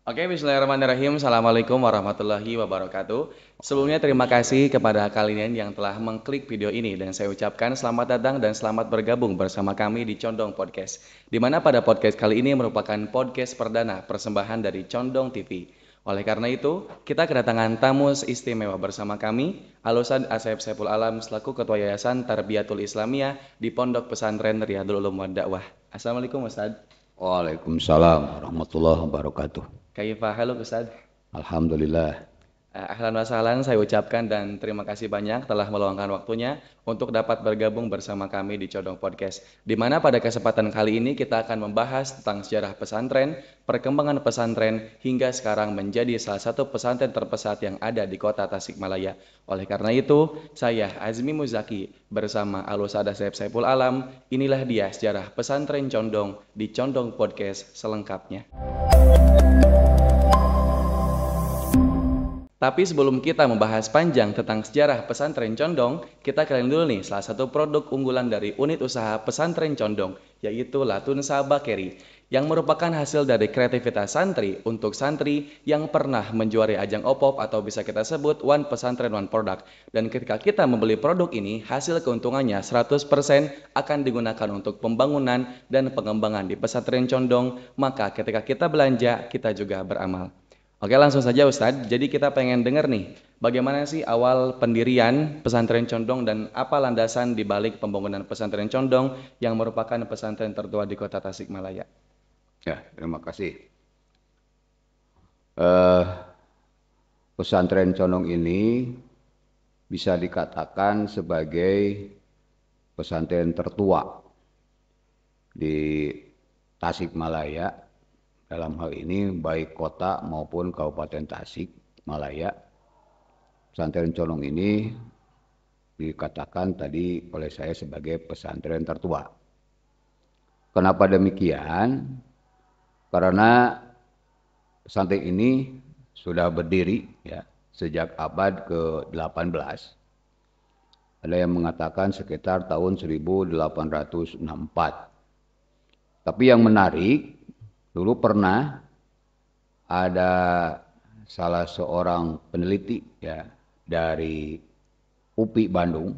Oke, bismillahirrahmanirrahim. Assalamualaikum warahmatullahi wabarakatuh. Sebelumnya terima kasih kepada kalian yang telah mengklik video ini dan saya ucapkan selamat datang dan selamat bergabung bersama kami di Condong Podcast. Di mana pada podcast kali ini merupakan podcast perdana persembahan dari Condong TV. Oleh karena itu, kita kedatangan tamu istimewa bersama kami, Al-Ustadz Asep Saiful Alam selaku Ketua Yayasan Tarbiyatul Islamiyah di Pondok Pesantren Riyadul Ulum wad Dakwah. Assalamualaikum Ustadz. Waalaikumsalam warahmatullahi wabarakatuh. Kaifa halo Ustadz. Alhamdulillah. Ahlan wa sahlan saya ucapkan dan terima kasih banyak telah meluangkan waktunya untuk dapat bergabung bersama kami di Codong Podcast. Di mana pada kesempatan kali ini kita akan membahas tentang sejarah pesantren, perkembangan pesantren hingga sekarang menjadi salah satu pesantren terpesat yang ada di kota Tasikmalaya. Oleh karena itu, saya Azmi Muzaki bersama Al-Ustadz Asep Saiful Alam, inilah dia sejarah pesantren Condong di Condong Podcast selengkapnya. Tapi sebelum kita membahas panjang tentang sejarah pesantren Condong, kita kenalin dulu nih salah satu produk unggulan dari unit usaha pesantren Condong, yaitu Latunsa Bakeri, yang merupakan hasil dari kreativitas santri untuk santri yang pernah menjuari ajang OPOP atau bisa kita sebut One Pesantren One Product. Dan ketika kita membeli produk ini, hasil keuntungannya 100% akan digunakan untuk pembangunan dan pengembangan di pesantren Condong, maka ketika kita belanja, kita juga beramal. Oke, langsung saja Ustadz. Jadi kita pengen dengar nih, bagaimana sih awal pendirian pesantren Condong dan apa landasan di balik pembangunan pesantren Condong yang merupakan pesantren tertua di kota Tasikmalaya? Ya, terima kasih. Eh, Pesantren Condong ini bisa dikatakan sebagai pesantren tertua di Tasikmalaya. Dalam hal ini baik kota maupun Kabupaten Tasikmalaya. Pesantren Condong ini dikatakan tadi oleh saya sebagai pesantren tertua. Kenapa demikian? Karena pesantren ini sudah berdiri ya sejak abad ke-18. Ada yang mengatakan sekitar tahun 1864. Tapi yang menarik, dulu pernah ada salah seorang peneliti ya dari UPI Bandung.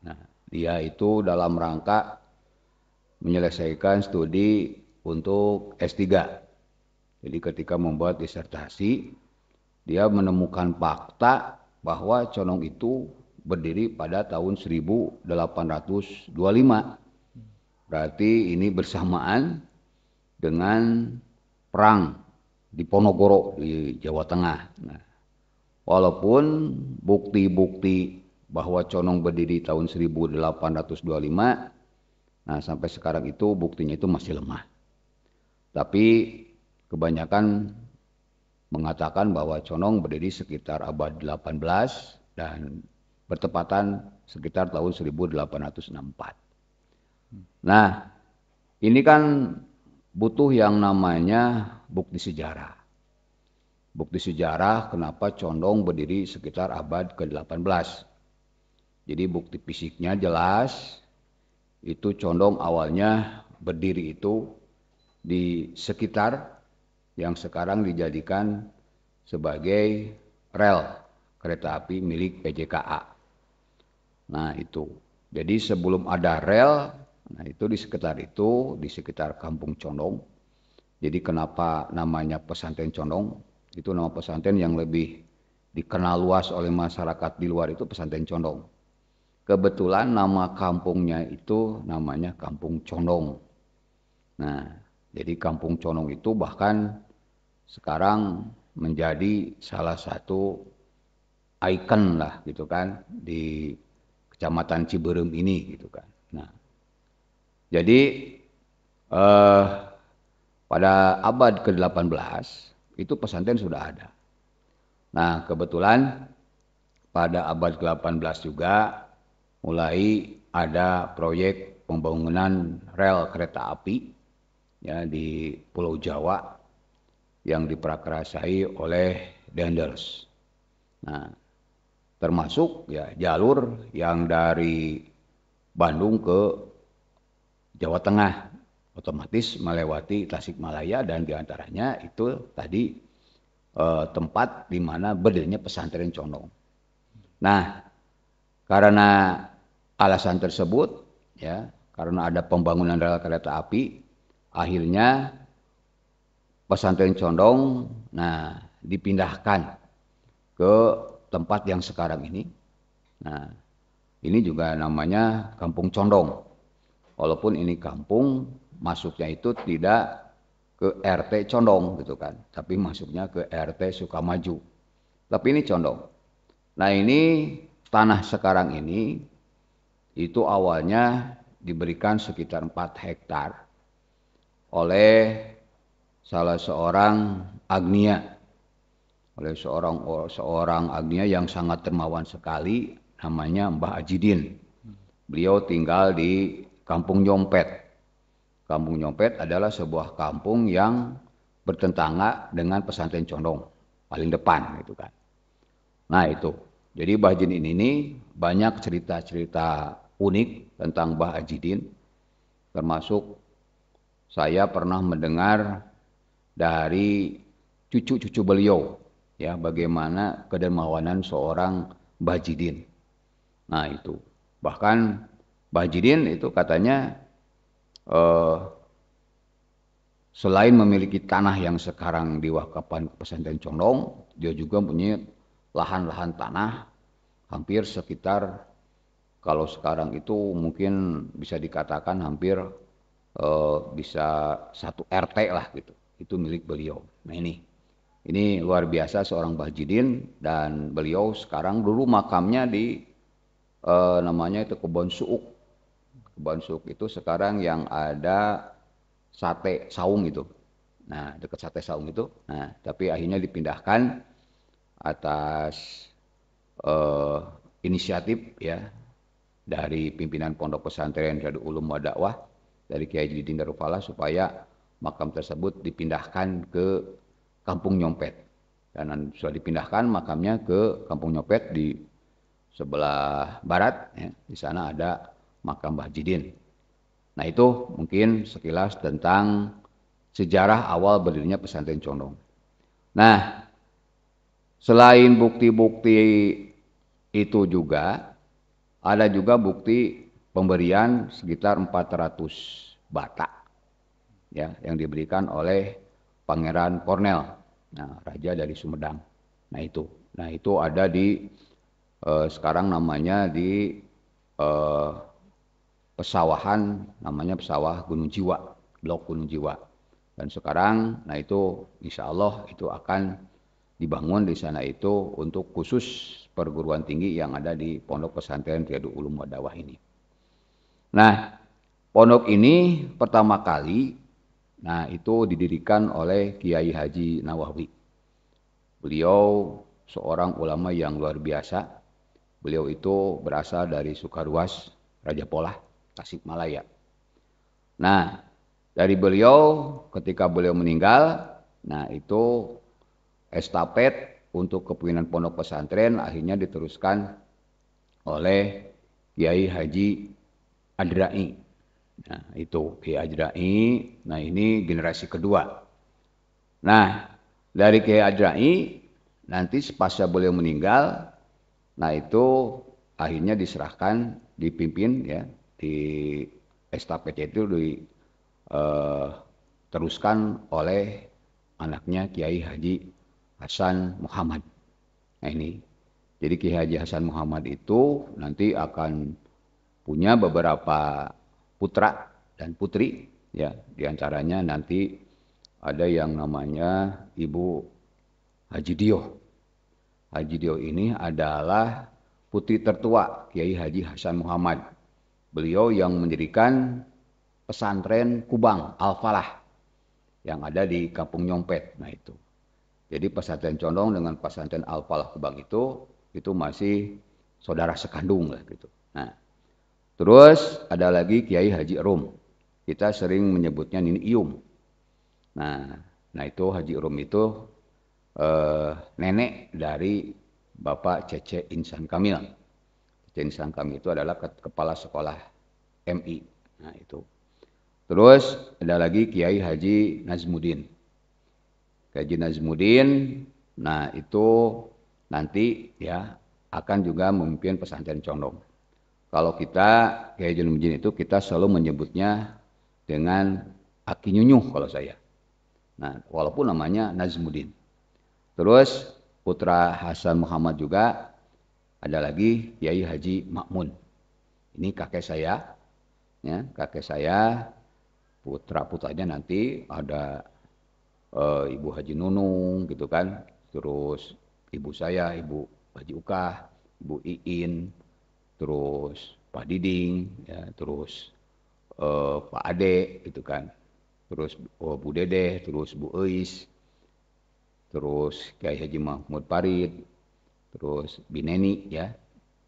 Nah, dia itu dalam rangka menyelesaikan studi untuk S3. Jadi ketika membuat disertasi, dia menemukan fakta bahwa Condong itu berdiri pada tahun 1825. Berarti ini bersamaan dengan perang di Ponorogo di Jawa Tengah. Nah, walaupun bukti-bukti bahwa Condong berdiri tahun 1825, nah sampai sekarang itu buktinya itu masih lemah. Tapi kebanyakan mengatakan bahwa Condong berdiri sekitar abad 18 dan bertepatan sekitar tahun 1864. Nah, ini kan butuh yang namanya bukti sejarah. Bukti sejarah kenapa Condong berdiri sekitar abad ke-18. Jadi bukti fisiknya jelas, itu Condong awalnya berdiri itu di sekitar yang sekarang dijadikan sebagai rel kereta api milik PJKA. Nah itu, jadi sebelum ada rel, nah itu di sekitar Kampung Condong. Jadi kenapa namanya pesantren Condong? Itu nama pesantren yang lebih dikenal luas oleh masyarakat di luar itu pesantren Condong. Kebetulan nama kampungnya itu namanya Kampung Condong. Nah, jadi Kampung Condong itu bahkan sekarang menjadi salah satu ikon lah gitu kan di Kecamatan Ciberem ini gitu kan. Nah, jadi pada abad ke-18 itu pesantren sudah ada. Nah, kebetulan pada abad ke-18 juga mulai ada proyek pembangunan rel kereta api ya di Pulau Jawa yang diprakarsai oleh Dendels. Nah, termasuk ya jalur yang dari Bandung ke Jawa Tengah otomatis melewati Tasikmalaya dan diantaranya itu tadi tempat di mana berdirinya pesantren Condong. Nah, karena alasan tersebut, ya, karena ada pembangunan rel kereta api, akhirnya pesantren Condong, nah, dipindahkan ke tempat yang sekarang ini. Nah, ini juga namanya Kampung Condong. Walaupun ini kampung, masuknya itu tidak ke RT Condong gitu kan, tapi masuknya ke RT Sukamaju. Tapi ini Condong. Nah, ini tanah sekarang ini itu awalnya diberikan sekitar 4 hektar oleh salah seorang agnia, oleh seorang agnia yang sangat dermawan sekali, namanya Mbah Ajidin. Beliau tinggal di Kampung Nyompet. Kampung Nyompet adalah sebuah kampung yang bertetangga dengan pesantren Condong, paling depan gitu kan. Nah itu, jadi Mbah Ajidin ini banyak cerita-cerita unik tentang Mbah Ajidin, termasuk saya pernah mendengar dari cucu-cucu beliau, ya, bagaimana kedermawanan seorang Mbah Ajidin. Nah itu, bahkan Mbah Ajidin itu katanya selain memiliki tanah yang sekarang diwakafkan ke pesantren Condong, dia juga punya lahan-lahan tanah hampir sekitar, kalau sekarang itu mungkin bisa dikatakan hampir bisa 1 RT lah gitu. Itu milik beliau. Nah ini luar biasa seorang Mbah Jidin, dan beliau sekarang dulu makamnya di namanya itu Kebon Suuk. Kebon Suuk itu sekarang yang ada Sate Saung itu. Nah, dekat Sate Saung itu. Nah, tapi akhirnya dipindahkan atas inisiatif, ya, dari pimpinan Pondok Pesantren Riyadul Ulum wa Dakwah, dari Kiai Jidin Darufala, supaya makam tersebut dipindahkan ke Kampung Nyompet. Dan sudah dipindahkan makamnya ke Kampung Nyompet di sebelah barat, ya. Di sana ada makam Mbah Jidin. Nah itu mungkin sekilas tentang sejarah awal berdirinya pesantren Condong. Nah, selain bukti-bukti itu juga ada juga bukti pemberian sekitar 400 bata, ya, yang diberikan oleh Pangeran Kornel, nah, raja dari Sumedang. Nah itu ada di sekarang namanya di eh, pesawahan, namanya pesawah Gunung Jiwa, Blok Gunung Jiwa. Dan sekarang, nah itu insya Allah itu akan dibangun di sana itu untuk khusus perguruan tinggi yang ada di Pondok Pesantren Riyadul Ulum wa Dakwah ini. Nah, pondok ini pertama kali, nah itu didirikan oleh Kiai Haji Nawawi. Beliau seorang ulama yang luar biasa. Beliau itu berasal dari Sukaruas, Raja Polah, Tasikmalaya. Nah, dari beliau ketika beliau meninggal, nah itu estafet untuk kepemimpinan pondok pesantren akhirnya diteruskan oleh Kiai Haji Adrai. Nah, itu Kiai Adrai. Nah, ini generasi kedua. Nah, dari Kiai Adrai nanti pasca beliau meninggal, nah itu akhirnya diserahkan, dipimpin, ya, di estafet itu diteruskan oleh anaknya Kiai Haji Hasan Muhammad. Nah ini, jadi Kiai Haji Hasan Muhammad itu nanti akan punya beberapa putra dan putri, ya, diantaranya nanti ada yang namanya Ibu Haji Dio. Haji Dio ini adalah putri tertua Kiai Haji Hasan Muhammad. Beliau yang mendirikan pesantren Kubang Al-Falah yang ada di Kampung Nyompet. Nah itu. Jadi pesantren Condong dengan pesantren Al-Falah Kubang itu masih saudara sekandung lah gitu. Nah, terus ada lagi Kiai Haji Rum. Kita sering menyebutnya Nini Iyum. Nah itu Haji Rum itu nenek dari Bapak Cece Insan Kamil. Cece Insan Kamil itu adalah kepala sekolah MI. Nah itu. Terus ada lagi Kiai Haji Nazmuddin. Kiai Haji Nazmuddin Nah, itu nanti ya akan juga memimpin pesantren Condong. Kalau kita Kiai Jainuddin itu kita selalu menyebutnya dengan Aki Nyunyuh kalau saya. Nah, walaupun namanya Nazmuddin. Terus putra Hasan Muhammad juga ada lagi Kiai Haji Makmun. Ini kakek saya, ya, kakek saya, putra-putranya nanti ada Ibu Haji Nunung gitu kan, terus ibu saya, Ibu Haji Ukah, Ibu Iin, terus Pak Diding, ya, terus Pak Ade gitu kan, terus Bu Dede, terus Bu Eis, terus Kiai Haji Mahmud Parid, terus Bineni ya,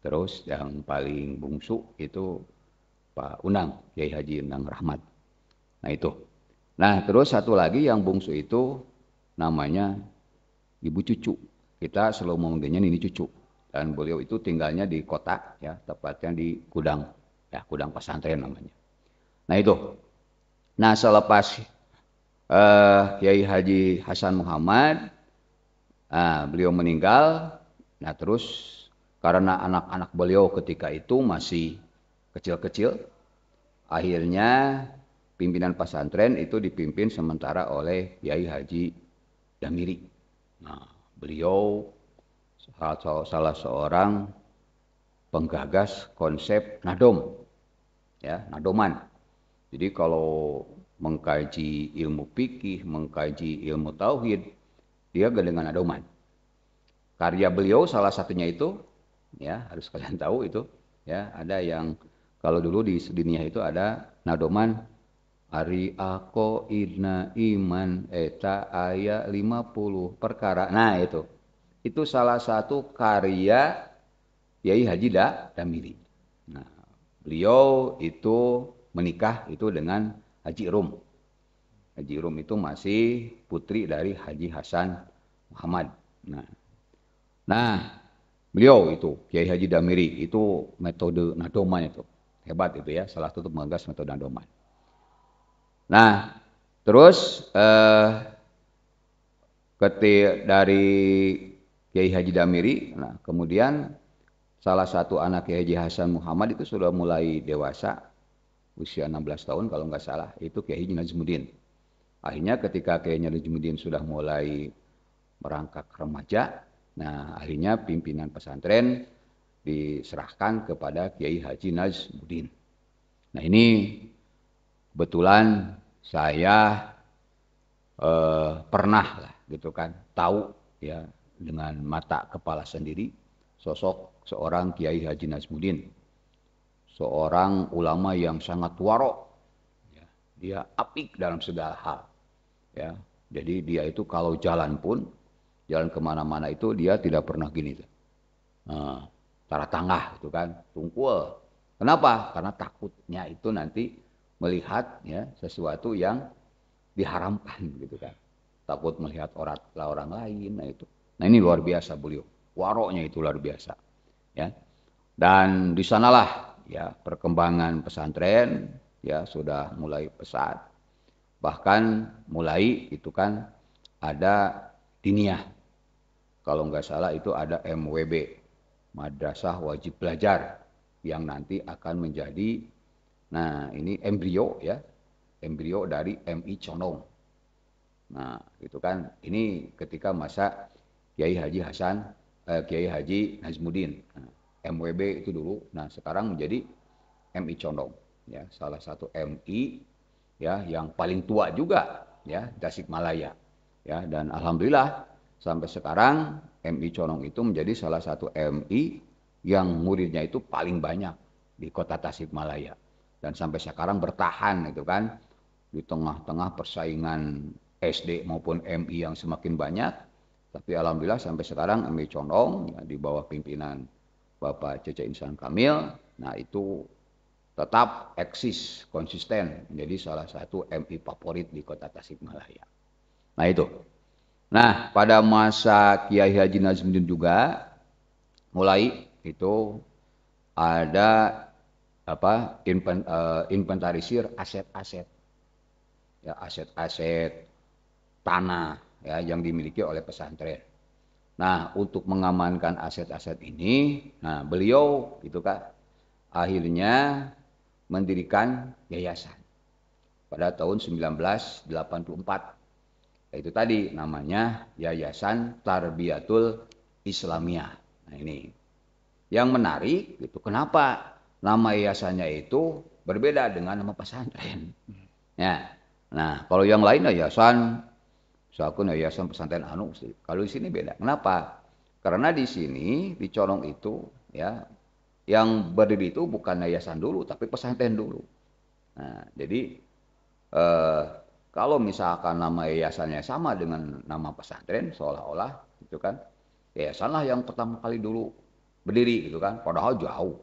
terus yang paling bungsu itu Pak Unang, Kiai Haji Unang Rahmat. Nah itu. Nah terus satu lagi yang bungsu itu namanya Ibu Cucu. Kita selalu memanggilnya Nini Cucu. Dan beliau itu tinggalnya di kota, ya, tepatnya di Kudang, ya, Kudang Pesantren namanya. Nah itu. Nah selepas Kiai Haji Hasan Muhammad, beliau meninggal. Nah terus karena anak-anak beliau ketika itu masih kecil-kecil, akhirnya pimpinan pesantren itu dipimpin sementara oleh Kiai Haji Damiri. Nah, beliau salah seorang penggagas konsep nadom, ya, nadoman. Jadi kalau mengkaji ilmu fikih, mengkaji ilmu tauhid, dia dengan nadoman. Karya beliau salah satunya itu, ya harus kalian tahu itu, ya ada yang kalau dulu di dunia itu ada nadoman Ari ako idna iman eta aya 50 perkara. Nah itu salah satu karya Kiai Haji Damiri. Nah, beliau itu menikah itu dengan Haji Rum. Haji Rum itu masih putri dari Haji Hasan Muhammad. Nah, beliau itu Kiai Haji Damiri itu metode nadoman itu hebat itu ya, salah satu menggagas metode nadoman. Nah, terus dari Kiai Haji Damiri, nah kemudian salah satu anak Kiai Haji Hasan Muhammad itu sudah mulai dewasa, usia 16 tahun kalau nggak salah, itu Kiai Haji Nazmuddin. Akhirnya ketika Kiai Haji Nazmuddin sudah mulai merangkak remaja, nah akhirnya pimpinan pesantren diserahkan kepada Kiai Haji Nazmuddin. Nah ini kebetulan saya pernah lah gitu kan tahu ya dengan mata kepala sendiri sosok seorang Kiai Haji Nazmuddin, seorang ulama yang sangat waro, ya, dia apik dalam segala hal, ya. Jadi dia itu kalau jalan pun jalan kemana-mana itu dia tidak pernah gini, tara tangah gitu kan, tungkul. Kenapa? Karena takutnya itu nanti melihat ya sesuatu yang diharamkan gitu kan. Takut melihat orang lain, nah itu. Nah ini luar biasa beliau, waroknya itu luar biasa, ya. Dan di sanalah ya perkembangan pesantren ya sudah mulai pesat, bahkan mulai itu kan ada diniyah, kalau nggak salah itu ada MWB, Madrasah Wajib Belajar, yang nanti akan menjadi, nah ini embrio ya, embrio dari MI Condong. Nah, itu kan ini ketika masa Kiai Haji Kiai Haji Nazmuddin. Nah, MWB itu dulu. Nah, sekarang menjadi MI Condong, ya, salah satu MI ya yang paling tua juga ya, Tasikmalaya. Ya, dan alhamdulillah sampai sekarang MI Condong itu menjadi salah satu MI yang muridnya itu paling banyak di Kota Tasikmalaya. Dan sampai sekarang bertahan itu kan di tengah-tengah persaingan SD maupun MI yang semakin banyak, tapi alhamdulillah sampai sekarang MI Condong ya, di bawah pimpinan Bapak Cece Insan Kamil, nah itu tetap eksis konsisten menjadi salah satu MI favorit di Kota Tasikmalaya. Nah itu. Nah pada masa Kiai Haji Nazmuddin juga mulai itu ada inventarisir aset-aset, ya aset-aset tanah ya yang dimiliki oleh pesantren. Nah, untuk mengamankan aset-aset ini, nah beliau gitu kan akhirnya mendirikan yayasan pada tahun 1984. Itu tadi namanya Yayasan Tarbiyatul Islamiyah. Nah, ini yang menarik itu kenapa nama yayasannya itu berbeda dengan nama pesantren. Ya. Nah, kalau yang lain yayasan, misalkan yayasan pesantren anu, kalau di sini beda. Kenapa? Karena di sini di Corong itu ya yang berdiri itu bukan yayasan dulu tapi pesantren dulu. Nah, jadi eh, kalau misalkan nama yayasannya sama dengan nama pesantren seolah-olah gitu kan, yayasanlah yang pertama kali dulu berdiri gitu kan, padahal jauh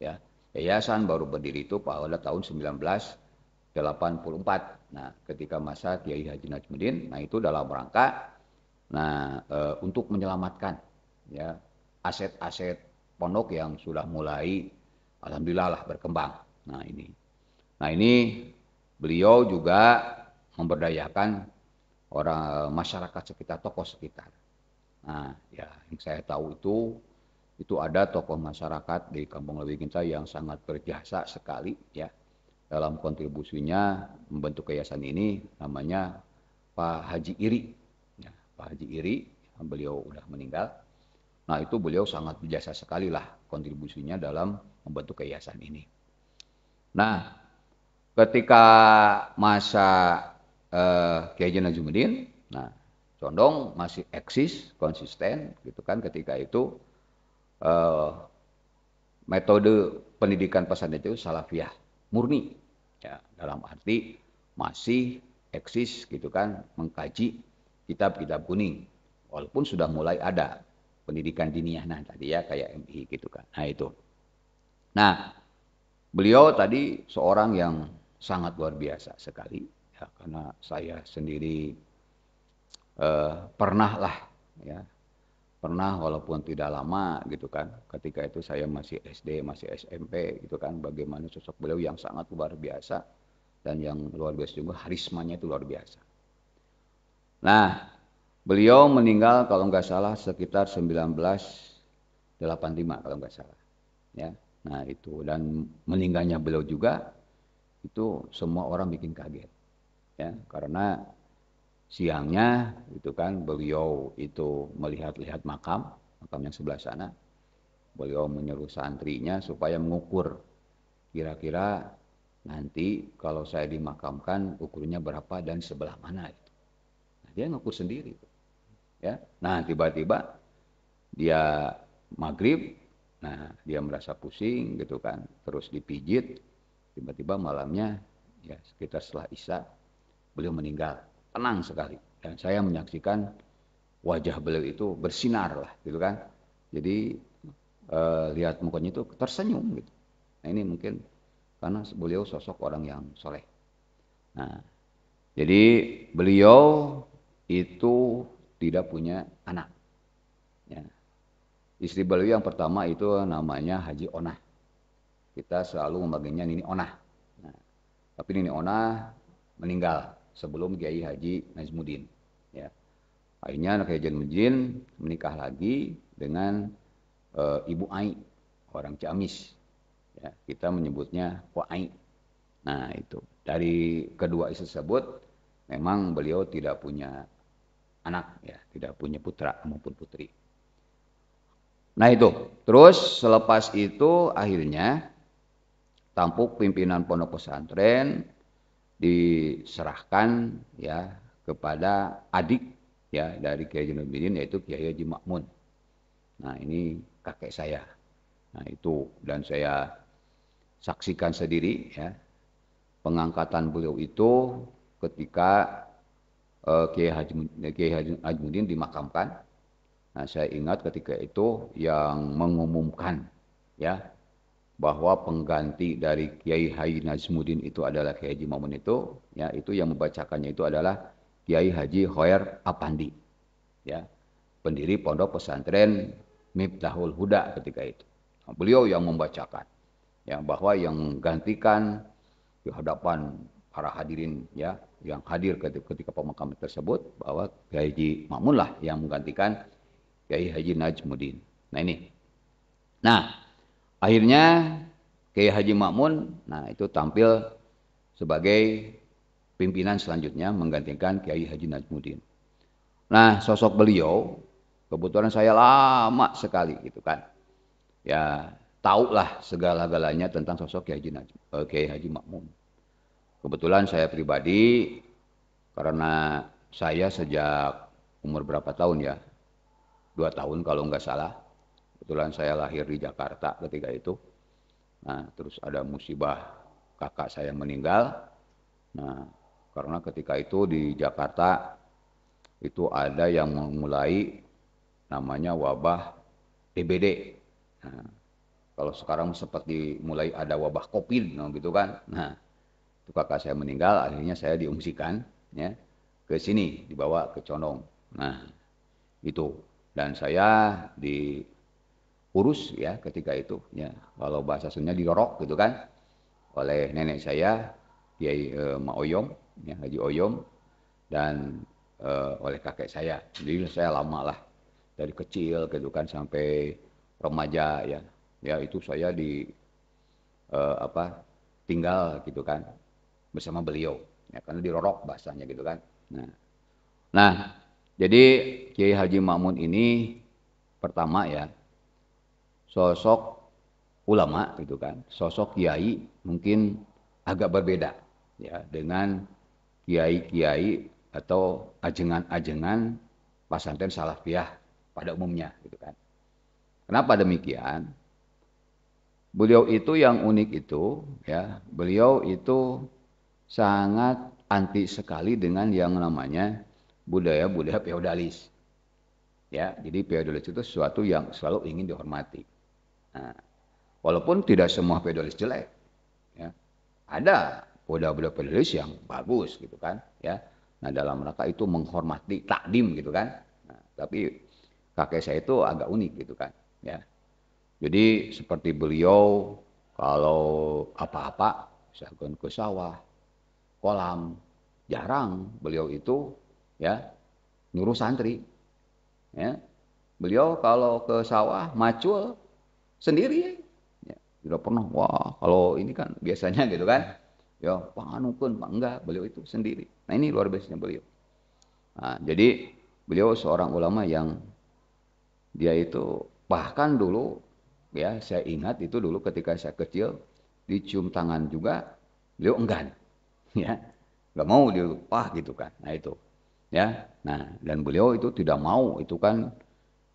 ya. Yayasan baru berdiri itu pada tahun 1984. Nah, ketika masa Kiai Haji Najmuddin, nah itu dalam rangka untuk menyelamatkan ya aset-aset pondok yang sudah mulai alhamdulillah lah berkembang. Nah, ini. Nah, ini beliau juga memberdayakan orang masyarakat sekitar, tokoh sekitar. Nah, ya yang saya tahu itu ada tokoh masyarakat di Kampung Lewiginsa yang sangat berjasa sekali ya dalam kontribusinya membentuk yayasan ini, namanya Pak Haji Iri. Ya, Pak Haji Iri, beliau udah meninggal. Nah, itu beliau sangat berjasa sekali lah kontribusinya dalam membentuk yayasan ini. Nah, ketika masa Kiai Haji Najmuddin, nah Condong masih eksis, konsisten gitu kan ketika itu eh, metode pendidikan pesantren itu salafiyah murni ya dalam arti masih eksis gitu kan mengkaji kitab-kitab kuning walaupun sudah mulai ada pendidikan diniyah nah tadi ya kayak MI gitu kan. Nah, itu. Nah, beliau tadi seorang yang sangat luar biasa sekali ya karena saya sendiri pernah lah ya pernah walaupun tidak lama gitu kan ketika itu saya masih SD masih SMP gitu kan bagaimana sosok beliau yang sangat luar biasa dan yang luar biasa juga harismanya itu luar biasa. Nah, beliau meninggal kalau nggak salah sekitar 1985 kalau nggak salah ya. Nah, itu dan meninggalnya beliau juga itu semua orang bikin kaget ya karena siangnya itu kan beliau itu melihat-lihat makam yang sebelah sana. Beliau menyuruh santrinya supaya mengukur kira-kira nanti kalau saya dimakamkan ukurnya berapa dan sebelah mana itu. Nah, dia ngukur sendiri ya. Nah, tiba-tiba dia maghrib, nah dia merasa pusing gitu kan, terus dipijit, tiba-tiba malamnya ya sekitar setelah Isya beliau meninggal. Tenang sekali dan saya menyaksikan wajah beliau itu bersinar lah gitu kan. Jadi lihat mukanya itu tersenyum gitu. Nah, ini mungkin karena beliau sosok orang yang soleh. Nah, jadi beliau itu tidak punya anak. Ya. Istri beliau yang pertama itu namanya Haji Onah. Kita selalu memanggilnya Nini Onah. Nah, tapi Nini Onah meninggal sebelum Kiai Haji Najmuddin. Ya. Akhirnya Kiai Haji Najmuddin menikah lagi dengan Ibu Ai, orang Ciamis. Ya, kita menyebutnya Pak Ai. Nah, itu. Dari kedua istri tersebut memang beliau tidak punya anak ya, tidak punya putra maupun putri. Nah, itu. Terus selepas itu akhirnya tampuk pimpinan pondok pesantren diserahkan ya kepada adik ya dari Kiai Haji Najmuddin yaitu Kiai Haji Makmun. Nah, ini kakek saya. Nah, itu dan saya saksikan sendiri ya pengangkatan beliau itu ketika Kiai Haji Najmuddin dimakamkan. Nah, saya ingat ketika itu yang mengumumkan ya bahwa pengganti dari Kiai Haji Najmuddin itu adalah Kiai Haji Mamun itu, ya itu yang membacakannya itu adalah Kiai Haji Hoer Apandi, ya pendiri Pondok Pesantren Miftahul Huda ketika itu. Nah, beliau yang membacakan, ya bahwa yang menggantikan di hadapan para hadirin ya yang hadir ketika pemakaman tersebut bahwa Kiai Haji Mamun lah yang menggantikan Kiai Haji Najmuddin. Nah ini. Nah, akhirnya Kiai Haji Makmun, nah itu tampil sebagai pimpinan selanjutnya menggantikan Kiai Haji Najmuddin. Nah, sosok beliau kebetulan saya lama sekali gitu kan. Ya, tahulah segala-galanya tentang sosok Kiai Haji Makmun. Kebetulan saya pribadi karena saya sejak umur berapa tahun ya? 2 tahun kalau nggak salah. Kebetulan saya lahir di Jakarta ketika itu. Nah, terus ada musibah kakak saya meninggal. Nah, karena ketika itu di Jakarta itu ada yang memulai namanya wabah DBD. Nah, kalau sekarang seperti mulai ada wabah COVID, no, gitu kan. Nah, itu kakak saya meninggal, akhirnya saya diungsikan ya ke sini, dibawa ke Condong. Nah, itu. Dan saya diurus ya ketika itu ya, kalau bahasa Sunda didorok gitu kan oleh nenek saya Kiai Ma Oyom ya, Haji Oyom, dan oleh kakek saya. Jadi saya lama lah dari kecil gitu kan sampai remaja ya. Ya itu saya di apa tinggal gitu kan bersama beliau ya karena dirorok bahasanya gitu kan. Nah, jadi Kiai Haji Makmun ini pertama ya sosok ulama gitu kan, sosok kiai mungkin agak berbeda ya dengan kiai-kiai atau ajengan-ajengan pesantren salafiyah pada umumnya gitu kan. Kenapa demikian? Beliau itu yang unik itu ya, beliau itu sangat anti sekali dengan yang namanya budaya-budaya feodalis. Ya, jadi feodalis itu sesuatu yang selalu ingin dihormati. Nah, walaupun tidak semua feodalis jelek, ya. Ada budaya-budaya feodalis yang bagus gitu kan, ya. Nah, dalam rangka itu menghormati takdim gitu kan. Nah, tapi kakek saya itu agak unik gitu kan, ya. Jadi seperti beliau kalau apa-apa misalkan ke sawah, kolam, jarang beliau itu ya nyuruh santri. Ya. Beliau kalau ke sawah macul sendiri. Ya. Tidak pernah, wah kalau ini kan biasanya gitu kan. Ya panganukun, pak enggak, beliau itu sendiri. Nah ini luar biasanya beliau. Nah, jadi beliau seorang ulama yang dia itu bahkan dulu ya saya ingat itu dulu ketika saya kecil dicium tangan juga beliau enggan ya nggak mau dia wah gitu kan nah itu ya nah dan beliau itu tidak mau itu kan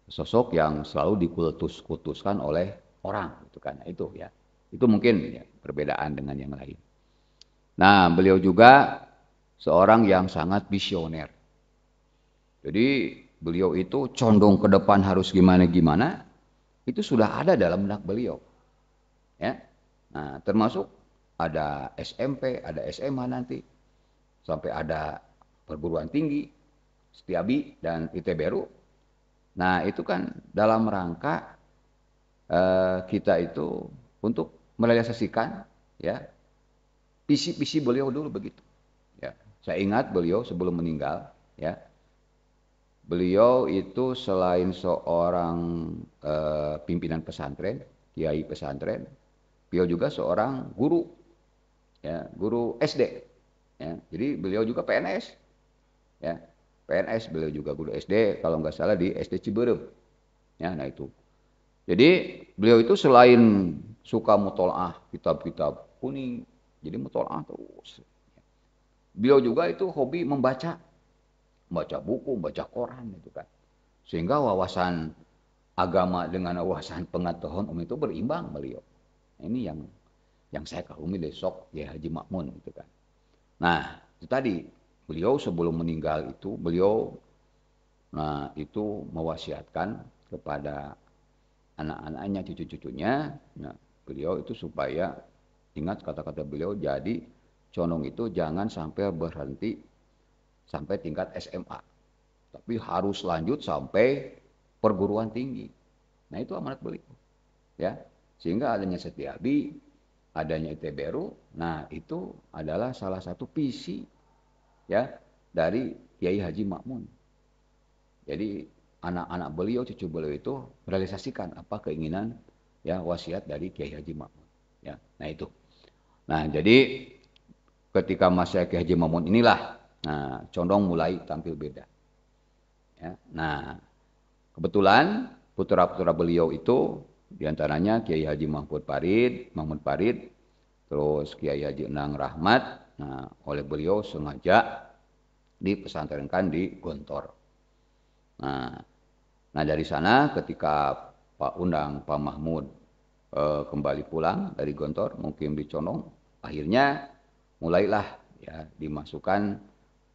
sosok yang selalu dikutus-kutuskan oleh orang itu kan nah, itu ya itu mungkin ya, perbedaan dengan yang lain. Nah beliau juga seorang yang sangat visioner. Jadi beliau itu condong ke depan harus gimana-gimana, itu sudah ada dalam benak beliau. Ya. Nah, termasuk ada SMP, ada SMA nanti, sampai ada perguruan tinggi, Setiabi dan ITBRU. Nah, itu kan dalam rangka kita itu untuk merealisasikan ya visi-visi beliau dulu begitu. Ya. Saya ingat beliau sebelum meninggal, ya beliau itu selain seorang pimpinan pesantren, kiai pesantren, beliau juga seorang guru, ya, guru SD. Ya. Jadi beliau juga PNS, ya, PNS beliau juga guru SD, kalau nggak salah di SD Ciberem. Ya, nah itu. Jadi beliau itu selain suka mutolaah kitab-kitab kuning, jadi mutolaah terus. Beliau juga itu hobi membaca, baca buku, baca koran gitu kan. Sehingga wawasan agama dengan wawasan pengetahuan umum itu berimbang beliau. Ini yang saya kagumi besok ya Haji Makmun gitu kan. Nah, itu tadi beliau sebelum meninggal itu beliau nah itu mewasiatkan kepada anak-anaknya, cucu-cucunya, nah beliau itu supaya ingat kata-kata beliau jadi condong itu jangan sampai berhenti sampai tingkat SMA. Tapi harus lanjut sampai perguruan tinggi. Nah itu amanat beliau. Ya, sehingga adanya Setiabi, adanya ITBRU, nah itu adalah salah satu visi ya dari Kiai Haji Makmun. Jadi anak-anak beliau, cucu beliau itu merealisasikan apa keinginan ya wasiat dari Kiai Haji Ma'mun. Ya, nah itu. Nah, jadi ketika masa Kiai Haji Ma'mun inilah, nah condong mulai tampil beda. Ya, nah kebetulan putra-putra beliau itu diantaranya Kiai Haji Mahmud Farid, terus Kiai Haji Enang Rahmat. Nah, oleh beliau sengaja dipesantrenkan di Gontor. Nah, dari sana ketika Pak Mahmud kembali pulang dari Gontor, mungkin di Condong, akhirnya mulailah ya dimasukkan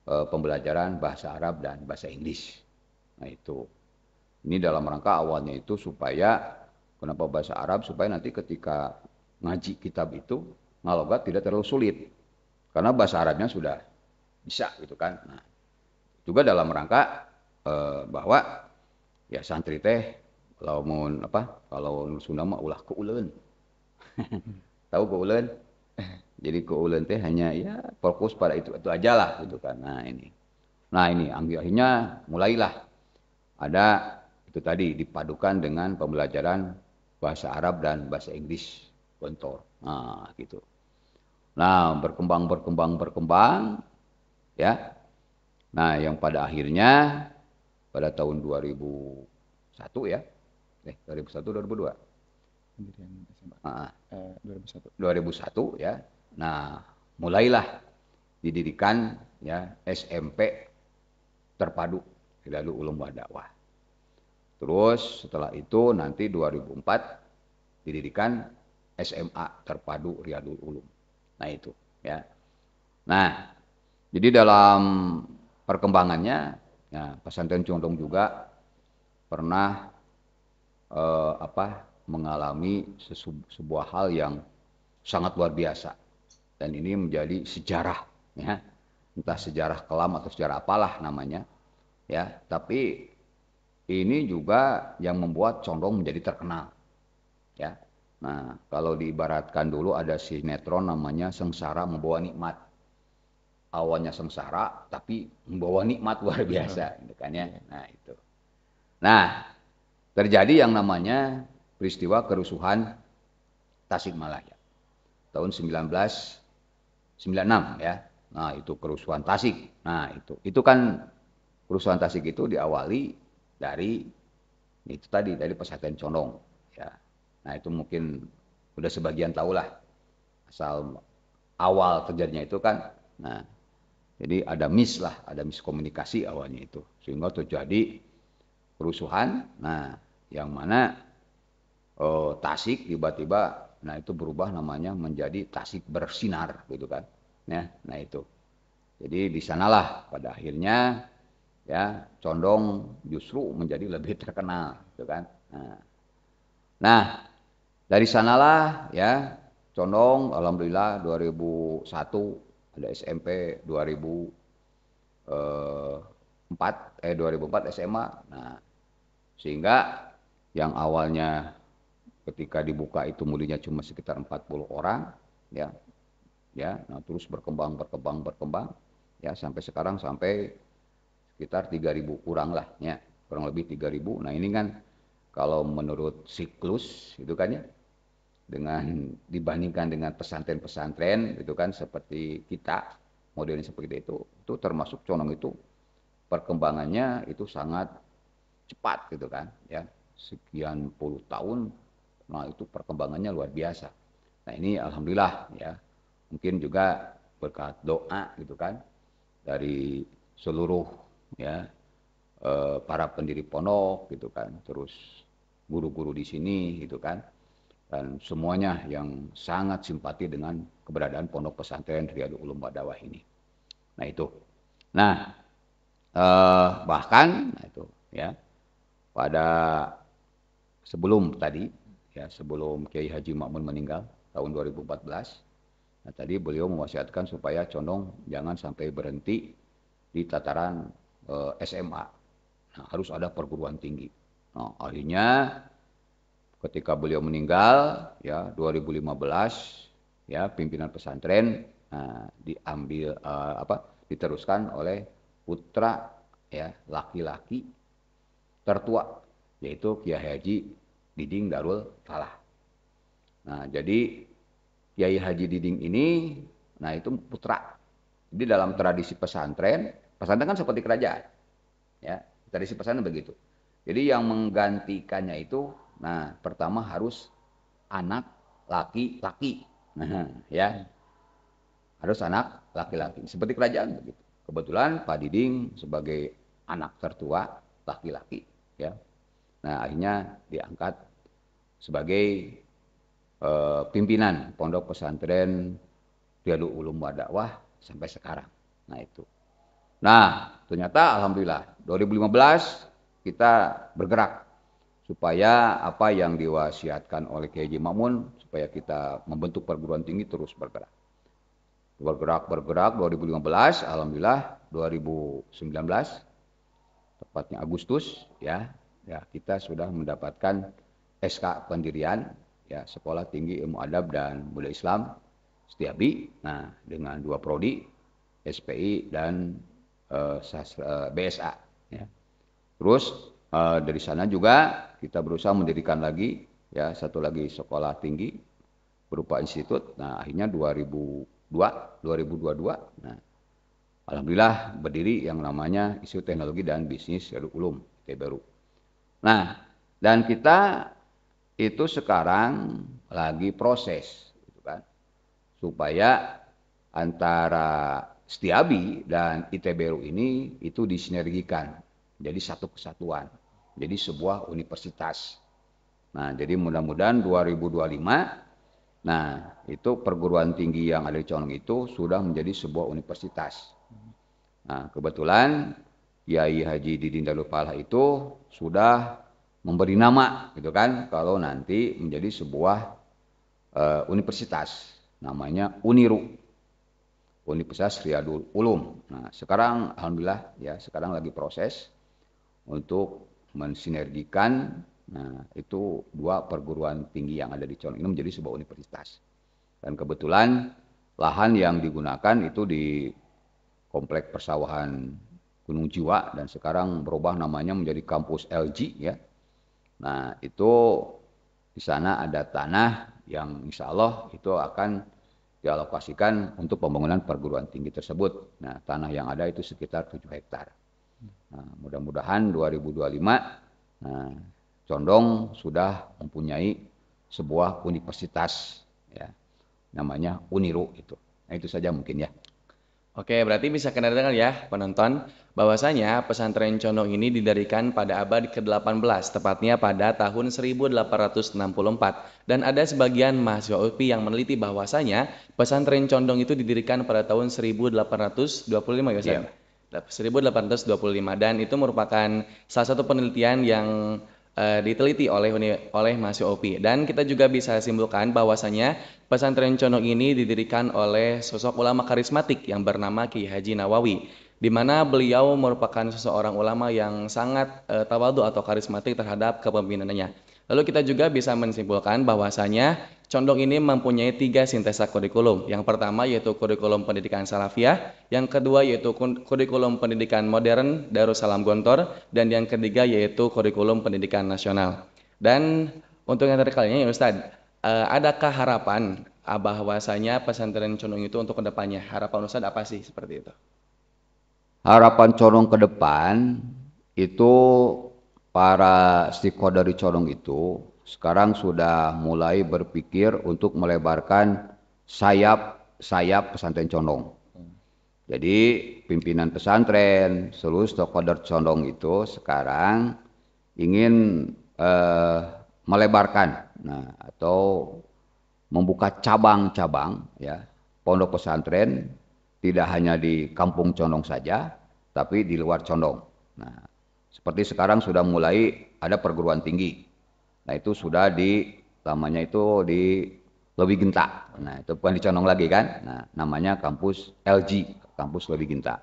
pembelajaran bahasa Arab dan bahasa Inggris. Nah itu, ini dalam rangka awalnya itu supaya, kenapa bahasa Arab? Supaya nanti ketika ngaji kitab itu, ngalogat tidak terlalu sulit. Karena bahasa Arabnya sudah bisa gitu kan. Nah, juga dalam rangka bahwa ya santri teh kalau mau apa, kalau Sunda mah ulah keuleun. Tahu keuleun? Jadi keuleun teh hanya ya fokus pada itu aja lah gitu kan. Nah ini akhirnya mulailah ada itu tadi dipadukan dengan pembelajaran bahasa Arab dan bahasa Inggris Gontor. Nah gitu. Nah berkembang ya. Nah yang pada akhirnya pada tahun 2001 ya. 2001 2002. Pendirian SMA. Nah, 2001. 2001 ya. Nah, mulailah didirikan ya SMP terpadu Hilalul Ulum wa Dakwah. Terus setelah itu nanti 2004 didirikan SMA terpadu Riyadul Ulum. Nah itu ya. Nah, jadi dalam perkembangannya ya, pesantren Condong juga pernah mengalami sebuah hal yang sangat luar biasa, dan ini menjadi sejarah ya, entah sejarah kelam atau sejarah apalah namanya ya, tapi ini juga yang membuat Condong menjadi terkenal ya. Nah, kalau diibaratkan dulu ada sinetron namanya Sengsara Membawa Nikmat. Awalnya sengsara tapi membawa nikmat luar biasa gitu kan ya. Nah, itu. Nah, terjadi yang namanya peristiwa kerusuhan Tasikmalaya tahun 1996 ya. Nah, itu kerusuhan Tasik. Nah, itu kan kerusuhan Tasik itu diawali dari itu tadi dari pesantren Condong ya. Nah, itu mungkin udah sebagian tahulah asal awal terjadinya itu kan. Nah, jadi ada miskomunikasi awalnya itu sehingga terjadi kerusuhan. Nah, yang mana Tasik tiba-tiba, nah itu berubah namanya menjadi Tasik Bersinar gitu kan. Ya, nah itu. Jadi di sanalah pada akhirnya ya Condong justru menjadi lebih terkenal gitu kan. Nah, dari sanalah ya Condong alhamdulillah 2001 ada SMP, 2004 SMA. Nah, sehingga yang awalnya ketika dibuka itu muridnya cuma sekitar 40 orang ya. Nah terus berkembang ya sampai sekarang sampai sekitar 3.000 kurang lah ya, kurang lebih 3.000. Nah, ini kan kalau menurut siklus itu kan ya, dengan dibandingkan dengan pesantren-pesantren itu kan seperti kita modelnya seperti itu termasuk Condong itu perkembangannya itu sangat cepat gitu kan ya, sekian puluh tahun. Nah, itu perkembangannya luar biasa. Nah, ini alhamdulillah ya, mungkin juga berkat doa gitu kan dari seluruh ya para pendiri pondok gitu kan, terus guru-guru di sini gitu kan, dan semuanya yang sangat simpati dengan keberadaan pondok pesantren Riyadul Ulum wa Dakwah ini. Nah itu. Nah, bahkan nah itu ya pada sebelum tadi ya, sebelum Kiai Haji Ma'mun meninggal tahun 2014, nah tadi beliau mewasiatkan supaya Condong jangan sampai berhenti di tataran SMA. Nah, harus ada perguruan tinggi. Nah, akhirnya ketika beliau meninggal ya 2015 ya pimpinan pesantren diambil diteruskan oleh putra ya laki-laki tertua, yaitu Kiai Haji Diding Darul Falah. Nah, jadi Kiai Haji Diding ini, nah itu putra. Jadi dalam tradisi pesantren, pesantren kan seperti kerajaan, ya tradisi pesantren begitu. Jadi yang menggantikannya itu, nah pertama harus anak laki-laki, nah ya harus anak laki-laki, seperti kerajaan begitu. Kebetulan Pak Diding sebagai anak tertua laki-laki, ya. Nah akhirnya diangkat sebagai pimpinan Pondok Pesantren Riyadul Ulum wa Dakwah sampai sekarang. Nah itu. Nah ternyata alhamdulillah 2015 kita bergerak supaya apa yang diwasiatkan oleh Kiai Haji Makmun supaya kita membentuk perguruan tinggi terus bergerak. Bergerak 2015, alhamdulillah 2019 tepatnya Agustus ya kita sudah mendapatkan SK pendirian ya Sekolah Tinggi Ilmu Adab dan Budaya Islam Setiabi. Nah, dengan 2 prodi SPI dan BSA ya. Terus dari sana juga kita berusaha mendirikan lagi ya satu lagi sekolah tinggi berupa institut. Nah, akhirnya 2022. Nah, alhamdulillah berdiri yang namanya Institut Teknologi dan Bisnis Riyadul Ulum ITB. Nah, dan kita itu sekarang lagi proses gitu kan, supaya antara Setiabi dan ITB ini itu disinergikan jadi satu kesatuan, jadi sebuah universitas. Nah, jadi mudah-mudahan 2025, nah itu perguruan tinggi yang ada di Condong itu sudah menjadi sebuah universitas. Nah, kebetulan Kiai Haji Diding Darul Falah itu sudah memberi nama gitu kan kalau nanti menjadi sebuah universitas namanya Uniru, Universitas Riyadul Ulum. Nah, sekarang alhamdulillah ya sekarang lagi proses untuk mensinergikan nah itu 2 perguruan tinggi yang ada di Condong ini menjadi sebuah universitas. Dan kebetulan lahan yang digunakan itu di Komplek Persawahan Gunung Jiwa dan sekarang berubah namanya menjadi kampus LG ya. Nah, itu di sana ada tanah yang insya Allah itu akan dialokasikan untuk pembangunan perguruan tinggi tersebut. Nah, tanah yang ada itu sekitar 7 hektar. Nah, mudah-mudahan 2025 nah, Condong sudah mempunyai sebuah universitas ya. Namanya Uniru itu. Nah, itu saja mungkin ya. Oke, berarti bisa kena dengar ya penonton, bahwasanya pesantren Condong ini didirikan pada abad ke-18, tepatnya pada tahun 1864. Dan ada sebagian mahasiswa UPI yang meneliti bahwasanya pesantren Condong itu didirikan pada tahun 1825 ya Ustaz? Iya. 1825 dan itu merupakan salah satu penelitian yang diteliti oleh mahasiswa UPI. Dan kita juga bisa simpulkan bahwasanya pesantren Condong ini didirikan oleh sosok ulama karismatik yang bernama Kiai Haji Nawawi, di mana beliau merupakan seseorang ulama yang sangat tawadhu atau karismatik terhadap kepemimpinannya. Lalu kita juga bisa menyimpulkan bahwasanya Condong ini mempunyai 3 sintesa kurikulum. Yang pertama yaitu kurikulum pendidikan salafiyah, yang kedua yaitu kurikulum pendidikan modern Darussalam Gontor, dan yang ketiga yaitu kurikulum pendidikan nasional. Dan untuk yang terkalinya ya Ustadz, adakah harapan bahwasanya pesantren Condong itu untuk kedepannya? Harapan Ustadz apa sih seperti itu? Harapan Condong ke depan itu para stakeholder di Condong itu sekarang sudah mulai berpikir untuk melebarkan sayap pesantren Condong. Jadi pimpinan pesantren, seluruh stakeholder Condong itu sekarang ingin melebarkan, nah atau membuka cabang-cabang ya pondok pesantren tidak hanya di Kampung Condong saja, tapi di luar Condong. Nah, seperti sekarang sudah mulai ada perguruan tinggi. Nah, itu sudah namanya itu di Lewi Genta. Nah, itu bukan di Condong lagi kan. Nah, namanya kampus LG, kampus Lewi Genta.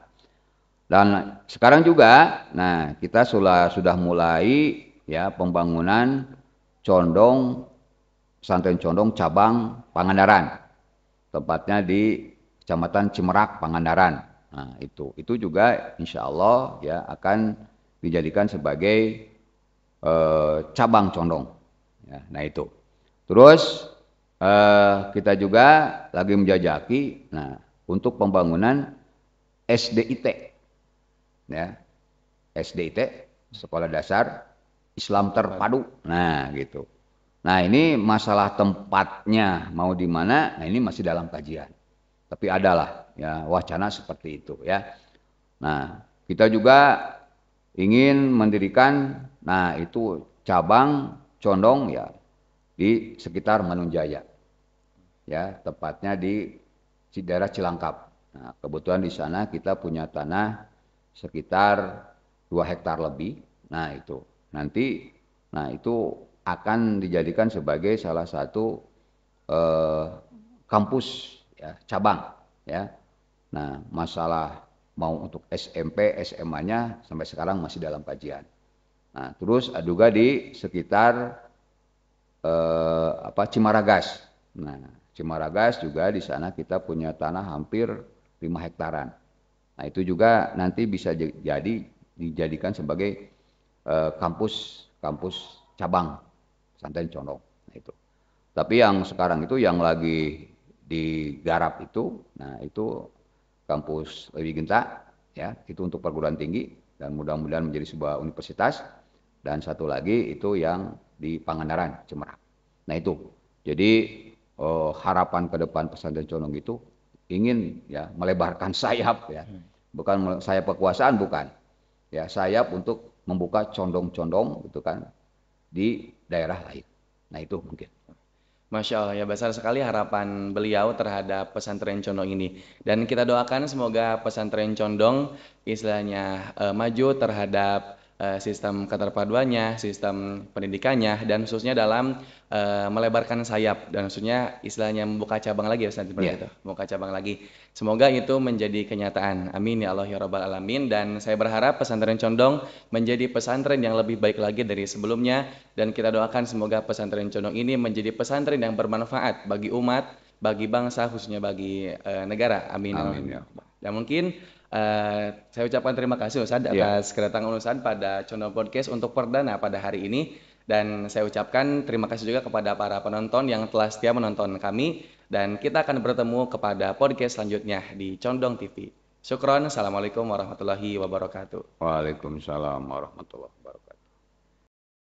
Dan sekarang juga, nah kita sudah mulai ya pembangunan Condong, pesantren Condong cabang Pangandaran, tepatnya di Kecamatan Cimerak, Pangandaran. Nah, itu juga insya Allah ya akan dijadikan sebagai cabang condong. Ya, nah itu. Terus kita juga lagi menjajaki, nah untuk pembangunan SDIT, ya SDIT, Sekolah Dasar Islam Terpadu. Nah gitu. Nah ini masalah tempatnya mau di mana, nah ini masih dalam kajian. Tapi adalah ya wacana seperti itu ya. Nah kita juga ingin mendirikan, nah itu cabang condong ya di sekitar Manunjaya, ya tepatnya di daerah Cilangkap. Nah, kebetulan di sana kita punya tanah sekitar 2 hektar lebih. Nah itu nanti, nah itu akan dijadikan sebagai salah satu eh, kampus ya cabang ya. Nah masalah mau untuk SMP, SMA-nya sampai sekarang masih dalam kajian. Nah, terus juga di sekitar Cimaragas. Nah, Cimaragas juga di sana kita punya tanah hampir 5 hektaran. Nah, itu juga nanti bisa jadi dijadikan sebagai kampus kampus cabang pesantren Condong. Nah, itu. Tapi yang sekarang itu yang lagi digarap itu, nah itu kampus Lewi Genta, ya itu untuk perguruan tinggi dan mudah-mudahan menjadi sebuah universitas. Dan satu lagi itu yang di Pangandaran, Cemerlang. Nah itu, jadi harapan ke depan pesantren Condong itu ingin ya melebarkan sayap ya, bukan sayap kekuasaan bukan, ya sayap untuk membuka condong-condong gitu kan di daerah lain. Nah itu mungkin. Masya Allah, ya besar sekali harapan beliau terhadap pesantren Condong ini. Dan kita doakan semoga pesantren Condong istilahnya maju terhadap sistem keterpaduannya, sistem pendidikannya, dan khususnya dalam melebarkan sayap. Dan khususnya istilahnya membuka cabang lagi ya Ustaz, seperti Ya, itu. Membuka cabang lagi. Semoga itu menjadi kenyataan. Amin ya Allah ya Rabbal Alamin. Dan saya berharap pesantren Condong menjadi pesantren yang lebih baik lagi dari sebelumnya. Dan kita doakan semoga pesantren Condong ini menjadi pesantren yang bermanfaat bagi umat, bagi bangsa, khususnya bagi negara. Amin. amin ya. Dan mungkin saya ucapkan terima kasih Ustadz Ya, atas kedatangan Ustadz pada Condong Podcast untuk perdana pada hari ini. Dan saya ucapkan terima kasih juga kepada para penonton yang telah setia menonton kami. Dan kita akan bertemu kepada podcast selanjutnya di Condong TV. Syukron. Assalamualaikum warahmatullahi wabarakatuh. waalaikumsalam warahmatullahi wabarakatuh.